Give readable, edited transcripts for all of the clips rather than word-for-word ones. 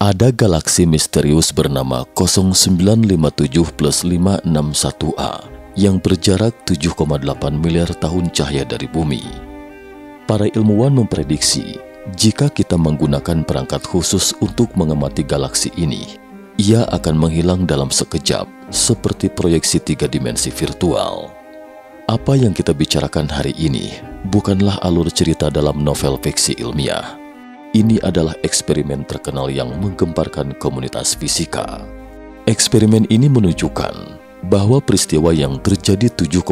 Ada galaksi misterius bernama 0957+561A yang berjarak 7,8 miliar tahun cahaya dari bumi. Para ilmuwan memprediksi, jika kita menggunakan perangkat khusus untuk mengamati galaksi ini, ia akan menghilang dalam sekejap, seperti proyeksi 3 dimensi virtual. Apa yang kita bicarakan hari ini bukanlah alur cerita dalam novel fiksi ilmiah. Ini adalah eksperimen terkenal yang menggemparkan komunitas fisika. Eksperimen ini menunjukkan bahwa peristiwa yang terjadi 7,8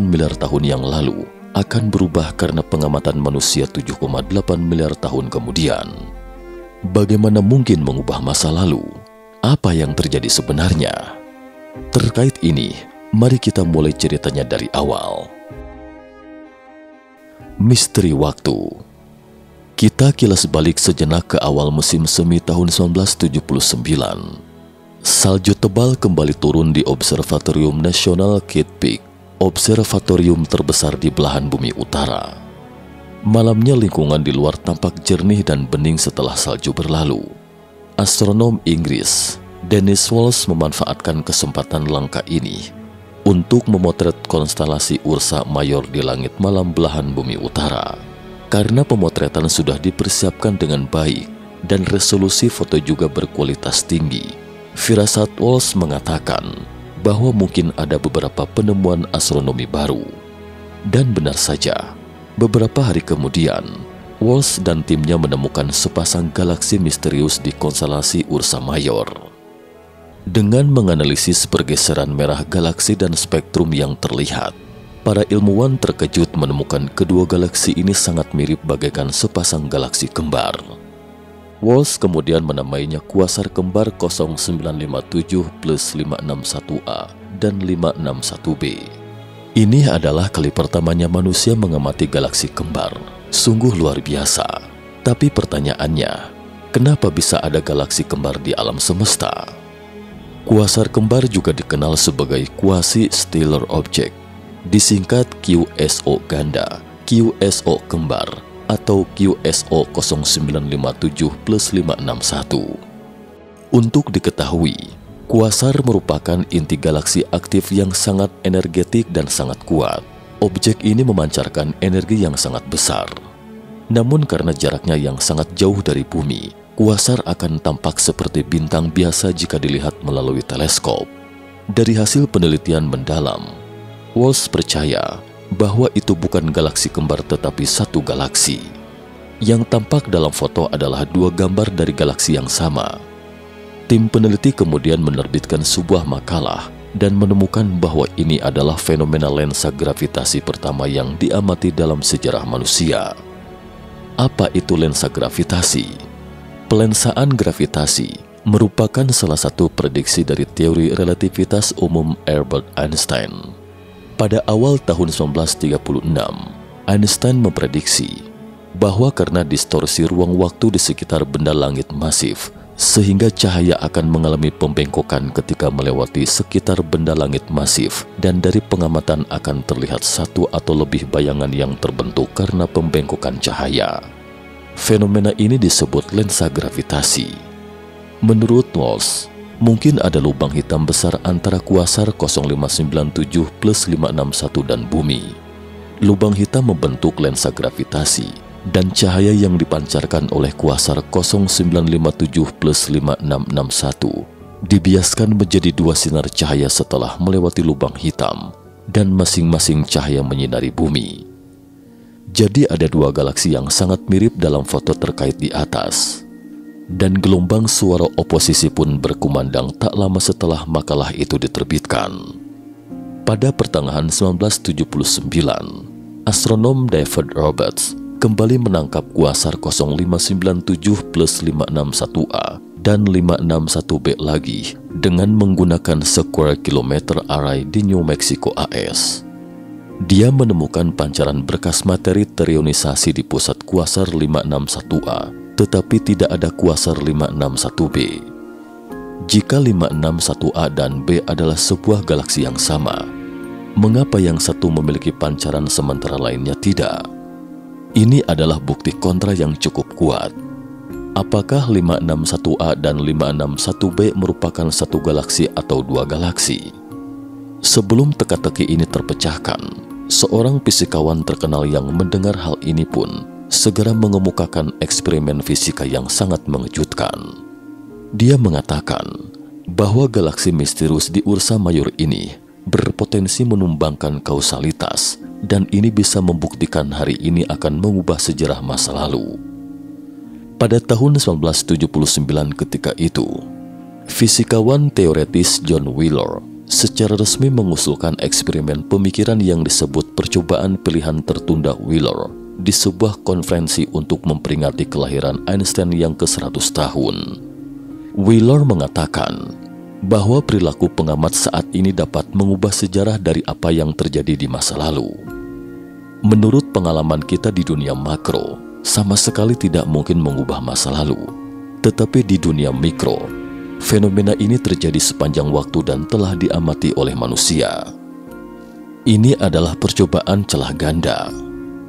miliar tahun yang lalu akan berubah karena pengamatan manusia 7,8 miliar tahun kemudian. Bagaimana mungkin mengubah masa lalu? Apa yang terjadi sebenarnya? Terkait ini, mari kita mulai ceritanya dari awal. Misteri waktu. Kita kilas balik sejenak ke awal musim semi tahun 1979. Salju tebal kembali turun di Observatorium Nasional Kitt Peak, observatorium terbesar di belahan bumi utara. Malamnya lingkungan di luar tampak jernih dan bening setelah salju berlalu. Astronom Inggris, Dennis Walsh, memanfaatkan kesempatan langka ini untuk memotret konstelasi Ursa Major di langit malam belahan bumi utara. Karena pemotretan sudah dipersiapkan dengan baik dan resolusi foto juga berkualitas tinggi, firasat Walsh mengatakan bahwa mungkin ada beberapa penemuan astronomi baru. Dan benar saja, beberapa hari kemudian, Walsh dan timnya menemukan sepasang galaksi misterius di konstelasi Ursa Major. Dengan menganalisis pergeseran merah galaksi dan spektrum yang terlihat, para ilmuwan terkejut menemukan kedua galaksi ini sangat mirip bagaikan sepasang galaksi kembar. Walsh kemudian menamainya kuasar kembar 0957+561A dan 561B. Ini adalah kali pertamanya manusia mengamati galaksi kembar. Sungguh luar biasa. Tapi pertanyaannya, kenapa bisa ada galaksi kembar di alam semesta? Kuasar kembar juga dikenal sebagai quasi-stellar object, disingkat QSO ganda, QSO kembar, atau QSO 0957+561. Untuk diketahui, kuasar merupakan inti galaksi aktif yang sangat energetik dan sangat kuat. Objek ini memancarkan energi yang sangat besar. Namun karena jaraknya yang sangat jauh dari bumi, kuasar akan tampak seperti bintang biasa jika dilihat melalui teleskop. Dari hasil penelitian mendalam, Walsh percaya bahwa itu bukan galaksi kembar tetapi satu galaksi. Yang tampak dalam foto adalah dua gambar dari galaksi yang sama. Tim peneliti kemudian menerbitkan sebuah makalah dan menemukan bahwa ini adalah fenomena lensa gravitasi pertama yang diamati dalam sejarah manusia. Apa itu lensa gravitasi? Pelensaan gravitasi merupakan salah satu prediksi dari teori relativitas umum Albert Einstein. Pada awal tahun 1936, Einstein memprediksi bahwa karena distorsi ruang waktu di sekitar benda langit masif, sehingga cahaya akan mengalami pembengkokan ketika melewati sekitar benda langit masif, dan dari pengamatan akan terlihat satu atau lebih bayangan yang terbentuk karena pembengkokan cahaya. Fenomena ini disebut lensa gravitasi. Menurut Walsh, mungkin ada lubang hitam besar antara kuasar 0597+561 dan bumi. Lubang hitam membentuk lensa gravitasi, dan cahaya yang dipancarkan oleh kuasar 0957+5661 dibiaskan menjadi dua sinar cahaya setelah melewati lubang hitam, dan masing-masing cahaya menyinari bumi. Jadi ada dua galaksi yang sangat mirip dalam foto terkait di atas. Dan gelombang suara oposisi pun berkumandang tak lama setelah makalah itu diterbitkan. Pada pertengahan 1979, astronom David Roberts kembali menangkap kuasar 0597+561A dan 561B lagi dengan menggunakan Square Kilometer Array di New Mexico, AS. Dia menemukan pancaran berkas materi terionisasi di pusat kuasar 561A, tetapi tidak ada kuasar 561B. Jika 561A dan B adalah sebuah galaksi yang sama, mengapa yang satu memiliki pancaran sementara lainnya tidak? Ini adalah bukti kontra yang cukup kuat. Apakah 561A dan 561B merupakan satu galaksi atau dua galaksi? Sebelum teka-teki ini terpecahkan, seorang fisikawan terkenal yang mendengar hal ini pun segera mengemukakan eksperimen fisika yang sangat mengejutkan. Dia mengatakan bahwa galaksi misterius di Ursa Major ini berpotensi menumbangkan kausalitas, dan ini bisa membuktikan hari ini akan mengubah sejarah masa lalu. Pada tahun 1979 ketika itu, fisikawan teoretis John Wheeler secara resmi mengusulkan eksperimen pemikiran yang disebut percobaan pilihan tertunda Wheeler di sebuah konferensi untuk memperingati kelahiran Einstein yang ke-100 tahun. Wheeler mengatakan bahwa perilaku pengamat saat ini dapat mengubah sejarah dari apa yang terjadi di masa lalu. Menurut pengalaman kita di dunia makro, sama sekali tidak mungkin mengubah masa lalu. Tetapi di dunia mikro, fenomena ini terjadi sepanjang waktu dan telah diamati oleh manusia. Ini adalah percobaan celah ganda.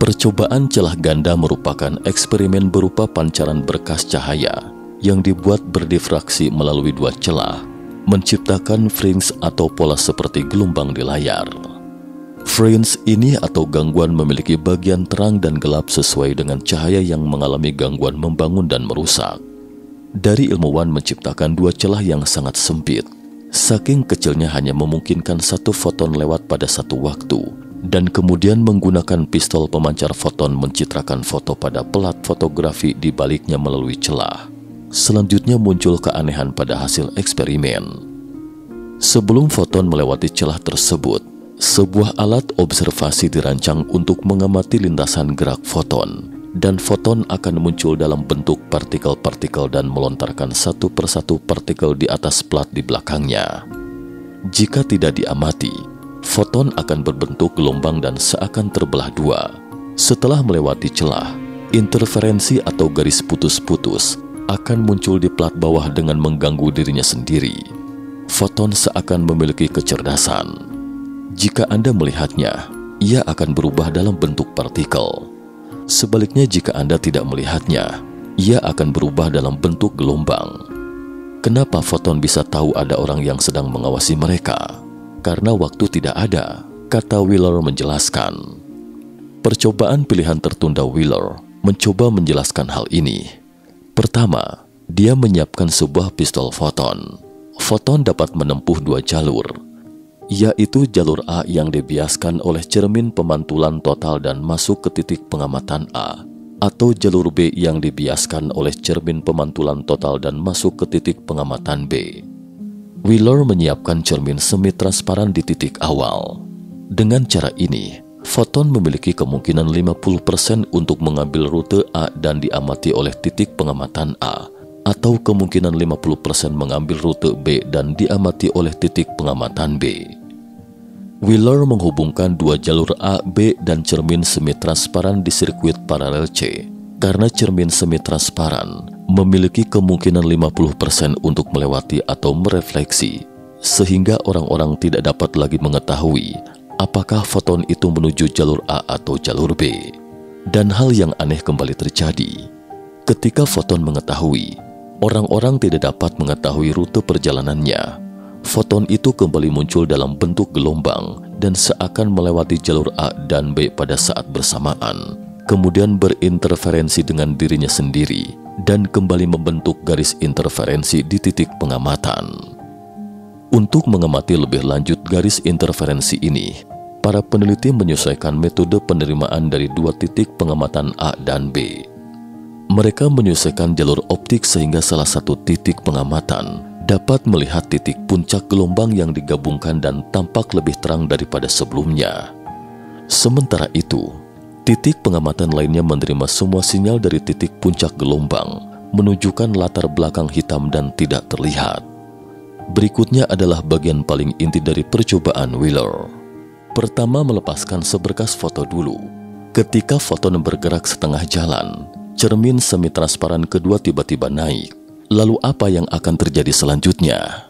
Percobaan celah ganda merupakan eksperimen berupa pancaran berkas cahaya yang dibuat berdifraksi melalui dua celah, menciptakan fringe atau pola seperti gelombang di layar. Fringe ini atau gangguan memiliki bagian terang dan gelap sesuai dengan cahaya yang mengalami gangguan membangun dan merusak. Dari ilmuwan menciptakan dua celah yang sangat sempit, saking kecilnya hanya memungkinkan satu foton lewat pada satu waktu, dan kemudian menggunakan pistol pemancar foton mencitrakan foto pada pelat fotografi di baliknya melalui celah. Selanjutnya muncul keanehan pada hasil eksperimen. Sebelum foton melewati celah tersebut, sebuah alat observasi dirancang untuk mengamati lintasan gerak foton, dan foton akan muncul dalam bentuk partikel-partikel dan melontarkan satu persatu partikel di atas plat di belakangnya. Jika tidak diamati, foton akan berbentuk gelombang dan seakan terbelah dua. Setelah melewati celah, interferensi atau garis putus-putus akan muncul di plat bawah dengan mengganggu dirinya sendiri. Foton seakan memiliki kecerdasan. Jika Anda melihatnya, ia akan berubah dalam bentuk partikel. Sebaliknya jika Anda tidak melihatnya, ia akan berubah dalam bentuk gelombang. Kenapa foton bisa tahu ada orang yang sedang mengawasi mereka? Karena waktu tidak ada, kata Wheeler menjelaskan. Percobaan pilihan tertunda Wheeler mencoba menjelaskan hal ini. Pertama, dia menyiapkan sebuah pistol foton. Foton dapat menempuh dua jalur, yaitu jalur A yang dibiaskan oleh cermin pemantulan total dan masuk ke titik pengamatan A, atau jalur B yang dibiaskan oleh cermin pemantulan total dan masuk ke titik pengamatan B. Wheeler menyiapkan cermin semi-transparan di titik awal. Dengan cara ini, foton memiliki kemungkinan 50% untuk mengambil rute A dan diamati oleh titik pengamatan A, atau kemungkinan 50% mengambil rute B dan diamati oleh titik pengamatan B. Wheeler menghubungkan dua jalur A, B, dan cermin semi-transparan di sirkuit paralel C, karena cermin semi-transparan memiliki kemungkinan 50% untuk melewati atau merefleksi, sehingga orang-orang tidak dapat lagi mengetahui apakah foton itu menuju jalur A atau jalur B. Dan hal yang aneh kembali terjadi. Ketika foton mengetahui, orang-orang tidak dapat mengetahui rute perjalanannya. Foton itu kembali muncul dalam bentuk gelombang dan seakan melewati jalur A dan B pada saat bersamaan, kemudian berinterferensi dengan dirinya sendiri dan kembali membentuk garis interferensi di titik pengamatan. Untuk mengamati lebih lanjut garis interferensi ini, para peneliti menyesuaikan metode penerimaan dari dua titik pengamatan A dan B. Mereka menyesuaikan jalur optik sehingga salah satu titik pengamatan dapat melihat titik puncak gelombang yang digabungkan dan tampak lebih terang daripada sebelumnya. Sementara itu, titik pengamatan lainnya menerima semua sinyal dari titik puncak gelombang, menunjukkan latar belakang hitam dan tidak terlihat. Berikutnya adalah bagian paling inti dari percobaan Wheeler. Pertama, melepaskan seberkas foto dulu. Ketika foton bergerak setengah jalan, cermin semi-transparan kedua tiba-tiba naik. Lalu apa yang akan terjadi selanjutnya?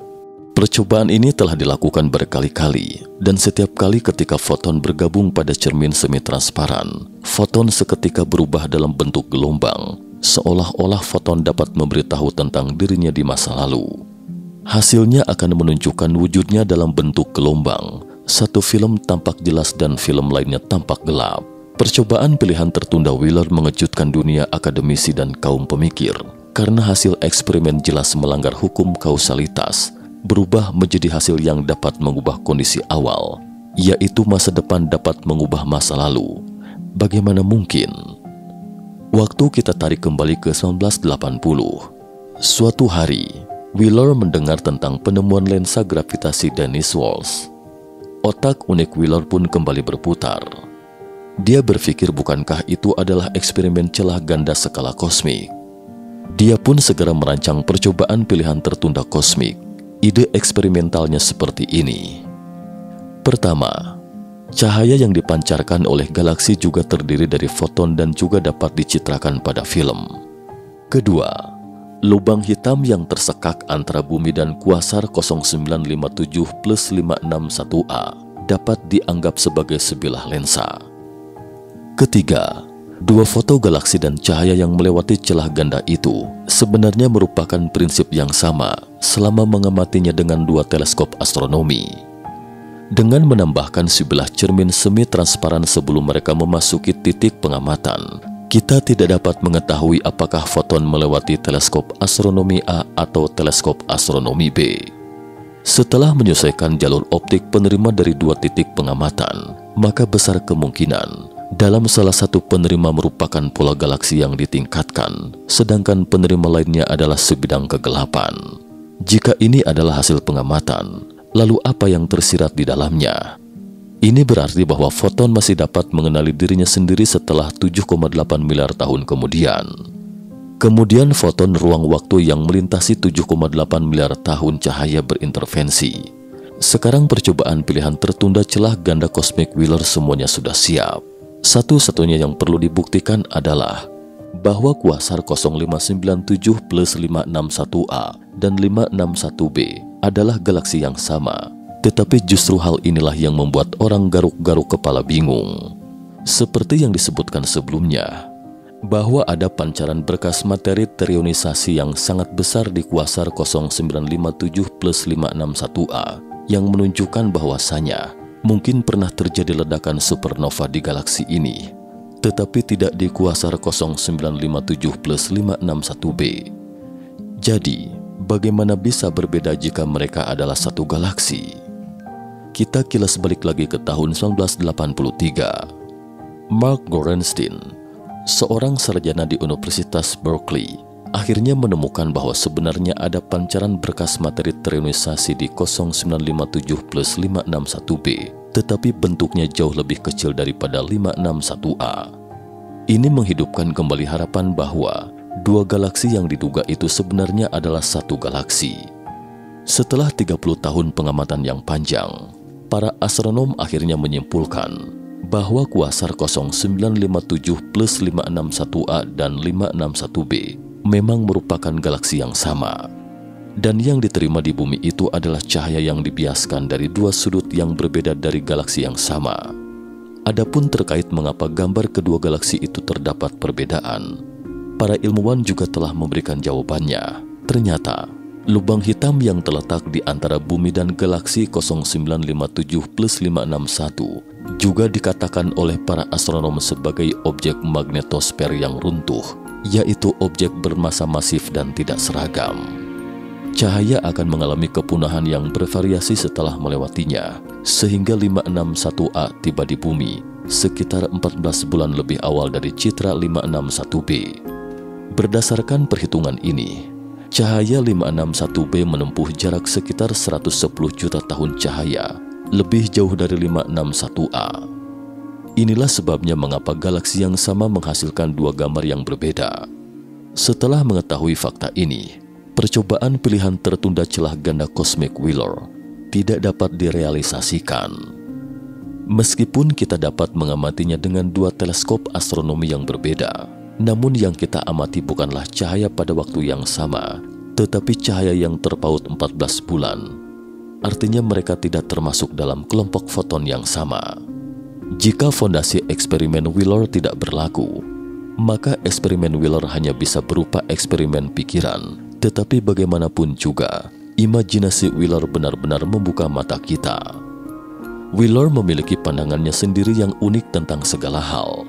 Percobaan ini telah dilakukan berkali-kali, dan setiap kali ketika foton bergabung pada cermin semi-transparan, foton seketika berubah dalam bentuk gelombang seolah-olah foton dapat memberitahu tentang dirinya di masa lalu. Hasilnya akan menunjukkan wujudnya dalam bentuk gelombang. Satu film tampak jelas dan film lainnya tampak gelap. Percobaan pilihan tertunda Wheeler mengejutkan dunia akademisi dan kaum pemikir, karena hasil eksperimen jelas melanggar hukum kausalitas, berubah menjadi hasil yang dapat mengubah kondisi awal, yaitu masa depan dapat mengubah masa lalu. Bagaimana mungkin? Waktu kita tarik kembali ke 1980. Suatu hari, Wheeler mendengar tentang penemuan lensa gravitasi Dennis Walsh. Otak unik Wheeler pun kembali berputar. Dia berpikir bukankah itu adalah eksperimen celah ganda skala kosmik. Dia pun segera merancang percobaan pilihan tertunda kosmik. Ide eksperimentalnya seperti ini. Pertama, cahaya yang dipancarkan oleh galaksi juga terdiri dari foton dan juga dapat dicitrakan pada film. Kedua, lubang hitam yang tersekak antara bumi dan kuasar 0957+561A dapat dianggap sebagai sebilah lensa. Ketiga, dua foto galaksi dan cahaya yang melewati celah ganda itu sebenarnya merupakan prinsip yang sama selama mengamatinya dengan dua teleskop astronomi. Dengan menambahkan sebilah cermin semi transparan sebelum mereka memasuki titik pengamatan, kita tidak dapat mengetahui apakah foton melewati teleskop astronomi A atau teleskop astronomi B. Setelah menyelesaikan jalur optik penerima dari dua titik pengamatan, maka besar kemungkinan dalam salah satu penerima merupakan pola galaksi yang ditingkatkan, sedangkan penerima lainnya adalah sebidang kegelapan. Jika ini adalah hasil pengamatan, lalu apa yang tersirat di dalamnya? Ini berarti bahwa foton masih dapat mengenali dirinya sendiri setelah 7,8 miliar tahun kemudian. Kemudian foton ruang waktu yang melintasi 7,8 miliar tahun cahaya berintervensi. Sekarang percobaan pilihan tertunda celah ganda kosmik Wheeler semuanya sudah siap. Satu-satunya yang perlu dibuktikan adalah bahwa kuasar 0597+561A dan 561B adalah galaksi yang sama. Tetapi justru hal inilah yang membuat orang garuk-garuk kepala bingung. Seperti yang disebutkan sebelumnya, bahwa ada pancaran berkas materi terionisasi yang sangat besar di kuasar 0957+561A yang menunjukkan bahwasanya mungkin pernah terjadi ledakan supernova di galaksi ini, tetapi tidak di kuasar 0957+561b. Jadi, bagaimana bisa berbeda jika mereka adalah satu galaksi? Kita kilas balik lagi ke tahun 1983. Mark Gorenstein, seorang sarjana di Universitas Berkeley, akhirnya menemukan bahwa sebenarnya ada pancaran berkas materi terionisasi di 0957+561b, tetapi bentuknya jauh lebih kecil daripada 561A. Ini menghidupkan kembali harapan bahwa dua galaksi yang diduga itu sebenarnya adalah satu galaksi. Setelah 30 tahun pengamatan yang panjang, para astronom akhirnya menyimpulkan bahwa kuasar 0957+561A dan 561b memang merupakan galaksi yang sama. Dan yang diterima di bumi itu adalah cahaya yang dibiaskan dari dua sudut yang berbeda dari galaksi yang sama. Adapun terkait mengapa gambar kedua galaksi itu terdapat perbedaan, para ilmuwan juga telah memberikan jawabannya. Ternyata, lubang hitam yang terletak di antara bumi dan galaksi 0957+561 juga dikatakan oleh para astronom sebagai objek magnetosfer yang runtuh, yaitu objek bermassa masif dan tidak seragam. Cahaya akan mengalami kepunahan yang bervariasi setelah melewatinya, sehingga 561A tiba di bumi sekitar 14 bulan lebih awal dari citra 561b. Berdasarkan perhitungan ini, cahaya 561b menempuh jarak sekitar 110 juta tahun cahaya, lebih jauh dari 561A. Inilah sebabnya mengapa galaksi yang sama menghasilkan dua gambar yang berbeda. Setelah mengetahui fakta ini, percobaan pilihan tertunda celah ganda kosmik Wheeler tidak dapat direalisasikan. Meskipun kita dapat mengamatinya dengan dua teleskop astronomi yang berbeda, namun yang kita amati bukanlah cahaya pada waktu yang sama, tetapi cahaya yang terpaut 14 bulan. Artinya mereka tidak termasuk dalam kelompok foton yang sama. Jika fondasi eksperimen Wheeler tidak berlaku, maka eksperimen Wheeler hanya bisa berupa eksperimen pikiran. Tetapi bagaimanapun juga, imajinasi Wheeler benar-benar membuka mata kita. Wheeler memiliki pandangannya sendiri yang unik tentang segala hal.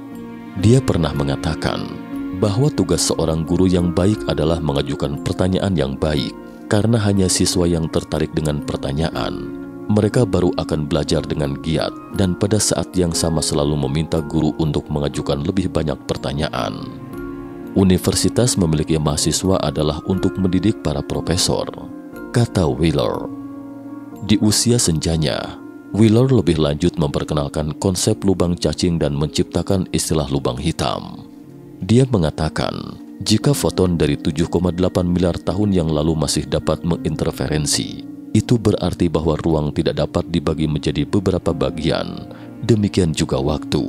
Dia pernah mengatakan bahwa tugas seorang guru yang baik adalah mengajukan pertanyaan yang baik, karena hanya siswa yang tertarik dengan pertanyaan, mereka baru akan belajar dengan giat, dan pada saat yang sama selalu meminta guru untuk mengajukan lebih banyak pertanyaan. Universitas memiliki mahasiswa adalah untuk mendidik para profesor, kata Wheeler. Di usia senjanya, Wheeler lebih lanjut memperkenalkan konsep lubang cacing dan menciptakan istilah lubang hitam. Dia mengatakan, jika foton dari 7,8 miliar tahun yang lalu masih dapat menginterferensi, itu berarti bahwa ruang tidak dapat dibagi menjadi beberapa bagian, demikian juga waktu.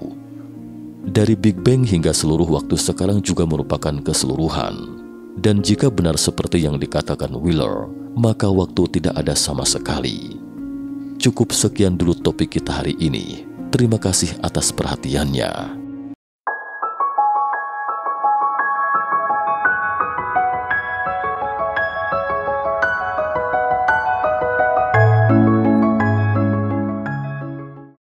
Dari Big Bang hingga seluruh waktu sekarang juga merupakan keseluruhan. Dan jika benar seperti yang dikatakan Wheeler, maka waktu tidak ada sama sekali. Cukup sekian dulu topik kita hari ini. Terima kasih atas perhatiannya.